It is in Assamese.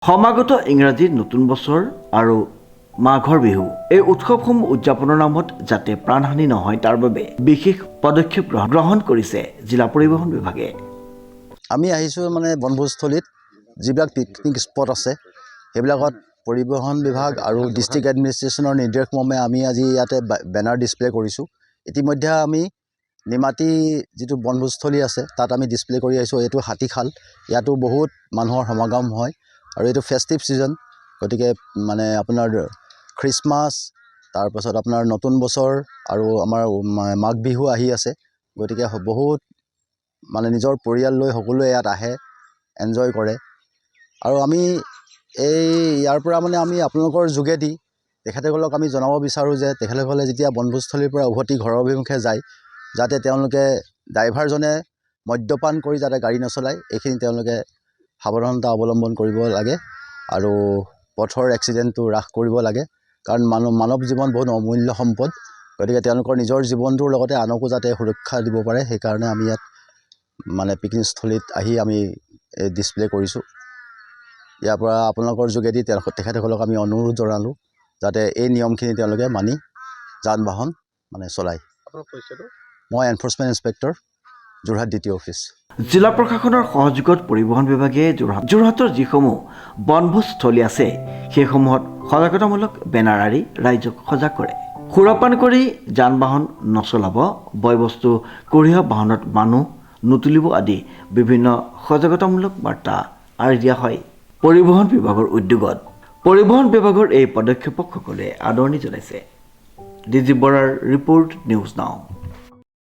সমাগত ইংৰাজী নতুন বছৰ আৰু মাঘৰ বিহু এই উৎসৱসমূহ উদযাপনৰ নামত যাতে প্ৰাণহানি নহয় তাৰ বাবে বিশেষ পদক্ষেপ গ্ৰহণ কৰিছে জিলা পৰিবহণ বিভাগে। আমি আহিছোঁ মানে বনভোজস্থলীত যিবিলাক পিকনিক স্পট আছে সেইবিলাকত পৰিবহণ বিভাগ আৰু ডিষ্ট্ৰিক্ট এডমিনিষ্ট্ৰেশ্যনৰ নিৰ্দেশমৰ্মে আমি আজি ইয়াতে বেনাৰ ডিছপ্লে কৰিছোঁ। ইতিমধ্যে আমি নিমাতী যিটো বনভোজস্থলী আছে তাত আমি ডিছপ্লে কৰি আহিছোঁ। এইটো হাতীখাল, ইয়াতো বহুত মানুহৰ সমাগম হয় আৰু এইটো ফেষ্টিভ ছিজন, গতিকে মানে আপোনাৰ খ্ৰীষ্টমাছ, তাৰপাছত আপোনাৰ নতুন বছৰ আৰু আমাৰ মাঘ বিহু আহি আছে, গতিকে বহুত মানে নিজৰ পৰিয়াল লৈ সকলোৱে ইয়াত আহে, এনজয় কৰে। আৰু আমি ইয়াৰ পৰা মানে আমি আপোনালোকৰ যোগেদি তেখেতসকলক আমি জনাব বিচাৰোঁ যে তেখেতসকলে যেতিয়া বনভোজস্থলীৰ পৰা উভতি ঘৰৰ অভিমুখে যায় যাতে তেওঁলোকে ড্ৰাইভাৰজনে মদ্যপান কৰি যাতে গাড়ী নচলায়, এইখিনি তেওঁলোকে সাৱধানতা অৱলম্বন কৰিব লাগে আৰু পথৰ এক্সিডেণ্টটো হ্ৰাস কৰিব লাগে, কাৰণ মানৱ জীৱন বহুত অমূল্য সম্পদ, গতিকে তেওঁলোকৰ নিজৰ জীৱনটোৰ লগতে আনকো যাতে সুৰক্ষা দিব পাৰে সেইকাৰণে আমি ইয়াত মানে পিকনিকস্থলীত আহি আমি ডিছপ্লে কৰিছোঁ। ইয়াৰ পৰা আপোনালোকৰ যোগেদি তেখেতসকলক আমি অনুৰোধ জনালোঁ যাতে এই নিয়মখিনি তেওঁলোকে মানি যান বাহন মানে চলায়। মই এনফৰ্চমেণ্ট ইনস্পেক্টৰ, যোৰহাট দ্বিতীয় অফিচ। জিলা প্ৰশাসনৰ সহযোগত পৰিবহণ বিভাগে যোৰহাটৰ যিসমূহ বনভোজস্থলী আছে সেইসমূহত সজাগতামূলক বেনাৰ আঁৰি ৰাইজক সজাগ কৰে। সুৰাপান কৰি যান বাহন নচলাব, বয়বস্তু কঢ়িওৱা বাহনত মানুহ নুতুলিব আদি বিভিন্ন সজাগতামূলক বাৰ্তা আঁৰি দিয়া হয়। পৰিবহণ বিভাগৰ উদ্যোগত পৰিবহণ বিভাগৰ এই পদক্ষেপক সকলোৱে আদৰণি জনাইছে। ডিজি বৰাৰ ৰিপৰ্ট, নিউজ নাও।